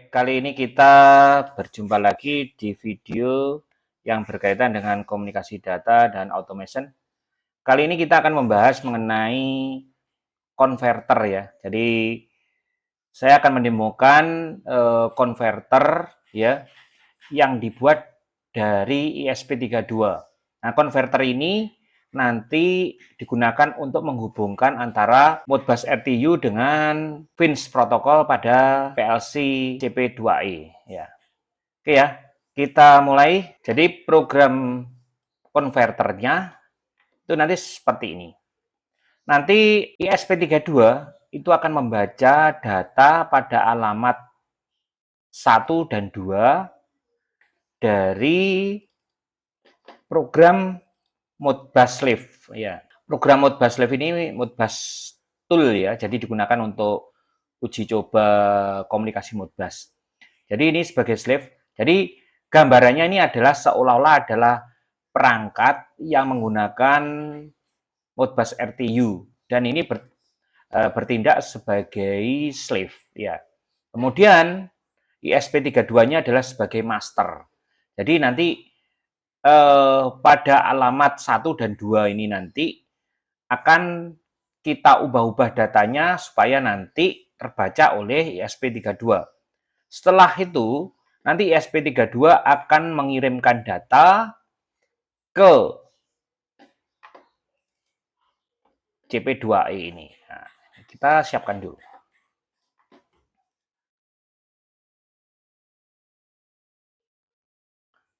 kali ini kita berjumpa lagi di video yang berkaitan dengan komunikasi data dan automation. Kali ini kita akan membahas mengenai converter ya. Jadi saya akan mendemokan converter ya yang dibuat dari ESP32. Nah, converter ini nanti digunakan untuk menghubungkan antara Modbus RTU dengan FINS protokol pada PLC CP2E ya. Oke ya, kita mulai. Jadi program konverternya itu nanti seperti ini. Nanti ESP32 itu akan membaca data pada alamat 1 dan 2 dari program Modbus Live ya. Program Modbus Live ini Modbus tool ya, jadi digunakan untuk uji coba komunikasi Modbus. Jadi ini sebagai slave. Jadi gambarannya ini adalah seolah-olah adalah perangkat yang menggunakan Modbus RTU dan ini bertindak sebagai slave ya. Kemudian ISP32-nya adalah sebagai master. Jadi nanti pada alamat 1 dan 2 ini nanti akan kita ubah-ubah datanya supaya nanti terbaca oleh ISP32. Setelah itu, nanti ISP32 akan mengirimkan data ke CP2E ini. Nah, kita siapkan dulu.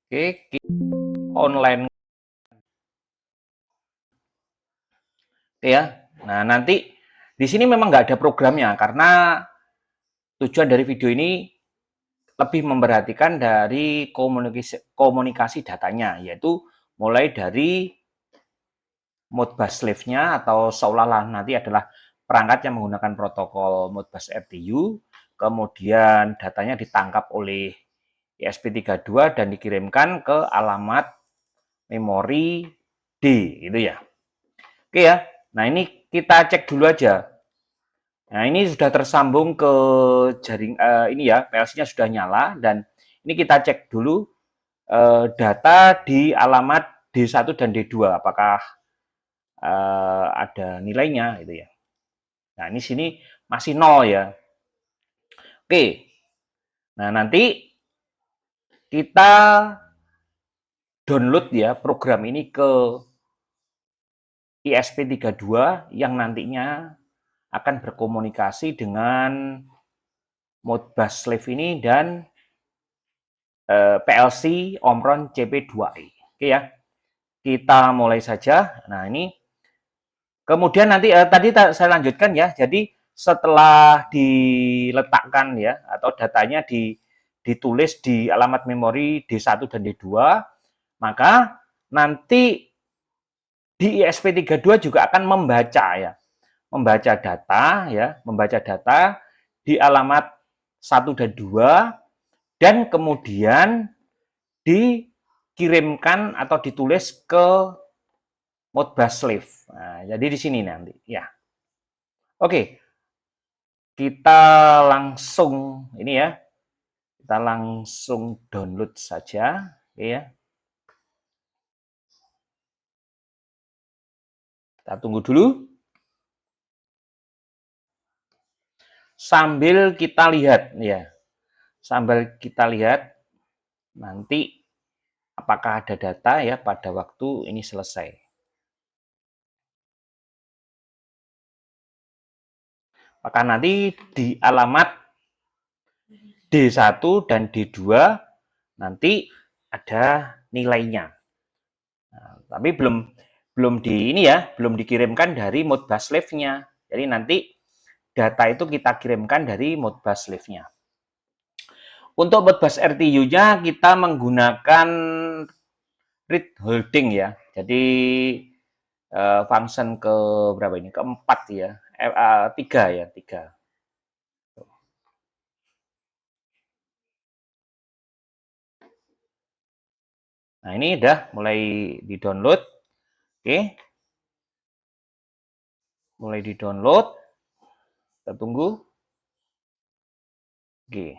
Oke, online ya. Nah, nanti di sini memang nggak ada programnya karena tujuan dari video ini lebih memperhatikan dari komunikasi datanya, yaitu mulai dari Modbus Slave-nya atau seolah-olah nanti adalah perangkat yang menggunakan protokol Modbus RTU, kemudian datanya ditangkap oleh ESP32 dan dikirimkan ke alamat memori D, gitu ya. Oke ya, nah ini kita cek dulu aja. Nah ini sudah tersambung ke jaring ini ya, PLC-nya sudah nyala dan ini kita cek dulu data di alamat D1 dan D2 apakah ada nilainya gitu ya. Nah, ini sini masih 0 ya. Oke. Nah, nanti kita download ya program ini ke ISP32 yang nantinya akan berkomunikasi dengan Modbus Slave ini dan PLC Omron CP2E. Oke ya. Kita mulai saja. Nah, ini kemudian nanti tadi saya lanjutkan ya. Jadi setelah diletakkan ya atau datanya ditulis di alamat memori D1 dan D2, maka nanti di ISP32 juga akan membaca ya. Membaca data di alamat 1 dan 2 dan kemudian dikirimkan atau ditulis ke Modbus Slave. Nah, jadi di sini nanti ya. Oke, kita langsung ini ya. Kita langsung download saja, oke ya. Kita tunggu dulu. Sambil kita lihat ya. Sambil kita lihat nanti apakah ada data ya pada waktu ini selesai. Maka nanti di alamat D1 dan D2 nanti ada nilainya. Nah, tapi belum di ini ya, belum dikirimkan dari Modbus Slave-nya. Jadi nanti data itu kita kirimkan dari Modbus Slave-nya. Untuk Modbus RTU-nya kita menggunakan read holding ya. Jadi function ke berapa ini? Keempat ya. Tiga ya, tiga. Nah, ini udah mulai di-download. Oke. Mulai di-download. Kita tunggu. Oke.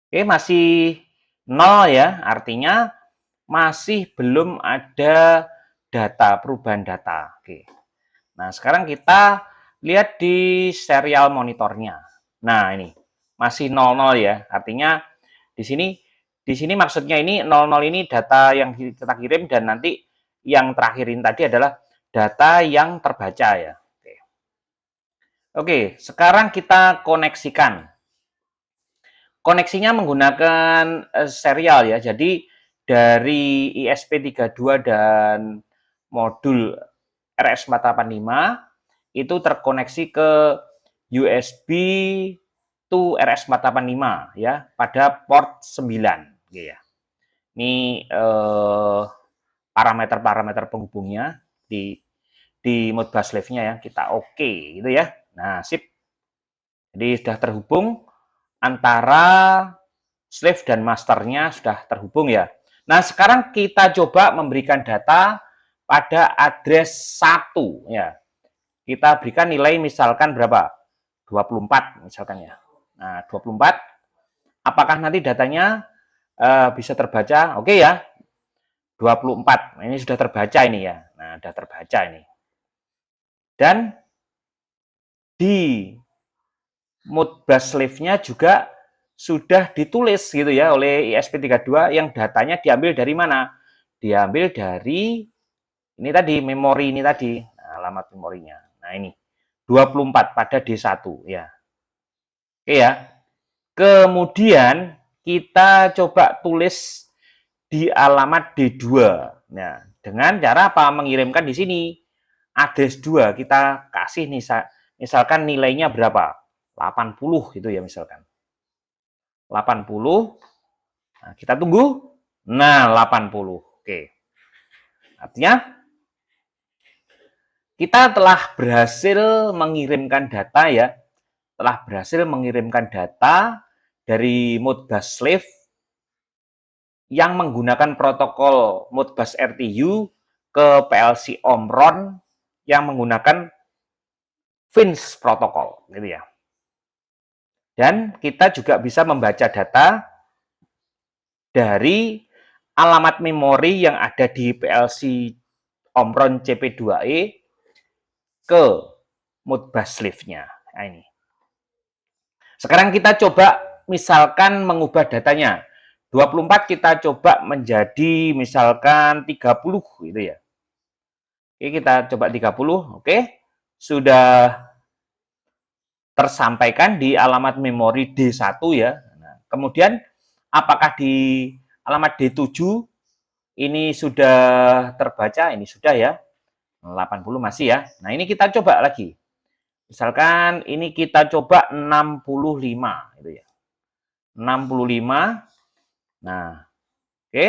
Oke, masih 0 ya, artinya masih belum ada data, perubahan data. Oke. Nah, sekarang kita lihat di serial monitornya. Nah, ini masih 00 ya. Artinya di sini maksudnya ini 00 ini data yang kita kirim dan nanti yang terakhirin tadi adalah data yang terbaca ya. Oke. Oke, sekarang kita koneksikan. Koneksinya menggunakan serial ya. Jadi dari ISP32 dan modul RS485 itu terkoneksi ke USB to RS485 ya pada port 9 gitu ya. Ini parameter-parameter penghubungnya di Modbus Live-nya ya. Kita oke gitu ya. Nah, sip. Jadi sudah terhubung antara slave dan masternya sudah terhubung ya. Nah, sekarang kita coba memberikan data pada address 1 ya. Kita berikan nilai misalkan berapa? 24 misalkan ya. Nah, 24 apakah nanti datanya bisa terbaca? Oke ya. 24. Ini sudah terbaca ini ya. Nah, sudah terbaca ini. Dan di Modbus Live-nya juga sudah ditulis gitu ya oleh ISP32 yang datanya diambil dari mana? Diambil dari ini tadi, memori ini tadi, nah, alamat memorinya. Nah, ini 24 pada D1 ya. Oke ya. Kemudian kita coba tulis di alamat D2. Nah, dengan cara apa? Mengirimkan di sini address 2 kita kasih nih misalkan nilainya berapa? 80 gitu ya misalkan. 80. Nah, kita tunggu. Nah, 80. Oke. Artinya kita telah berhasil mengirimkan data ya. Telah berhasil mengirimkan data dari Modbus Slave yang menggunakan protokol Modbus RTU ke PLC Omron yang menggunakan FINS protokol gitu ya. Dan kita juga bisa membaca data dari alamat memori yang ada di PLC Omron CP2E ke Modbus Live-nya. Nah, ini. Sekarang kita coba misalkan mengubah datanya. 24 kita coba menjadi misalkan 30 gitu ya. Oke, kita coba 30. Oke. Sudah tersampaikan di alamat memori D1 ya. Nah, kemudian apakah di alamat D7 ini sudah terbaca? Ini sudah ya. 80 masih ya. Nah, ini kita coba lagi. Misalkan ini kita coba 65 gitu ya. 65. Nah, oke.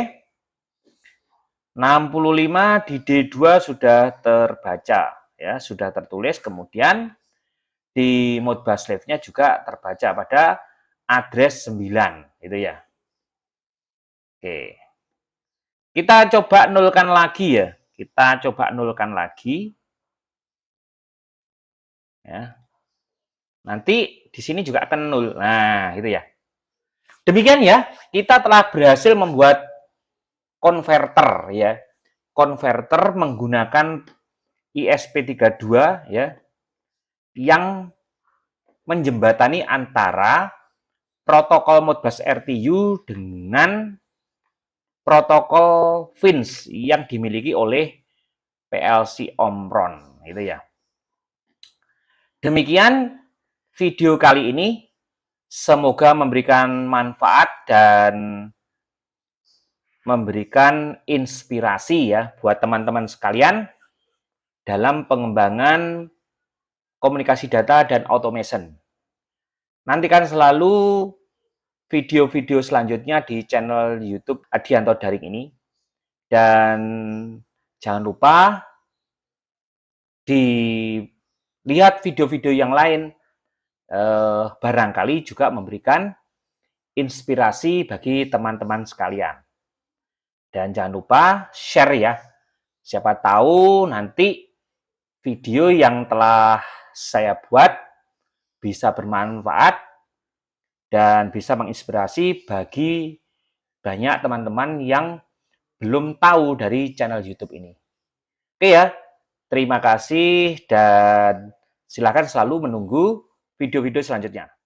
65 di D2 sudah terbaca ya, sudah tertulis. Kemudian di Modbus Live-nya juga terbaca pada address 9 gitu ya. Oke. Kita coba nolkan lagi ya. Kita coba nolkan lagi. Ya. Nanti di sini juga akan nol. Nah, gitu ya. Demikian ya, kita telah berhasil membuat konverter ya. Konverter menggunakan ISP32 ya yang menjembatani antara protokol Modbus RTU dengan protokol FINS yang dimiliki oleh PLC Omron gitu ya. Demikian video kali ini, semoga memberikan manfaat dan memberikan inspirasi ya buat teman-teman sekalian dalam pengembangan komunikasi data dan automation. Nantikan selalu video-video selanjutnya di channel YouTube Adianto Daring ini. Dan jangan lupa dilihat video-video yang lain, barangkali juga memberikan inspirasi bagi teman-teman sekalian. Dan jangan lupa share ya. Siapa tahu nanti video yang telah saya buat bisa bermanfaat dan bisa menginspirasi bagi banyak teman-teman yang belum tahu dari channel YouTube ini. Oke ya, terima kasih dan silakan selalu menunggu video-video selanjutnya.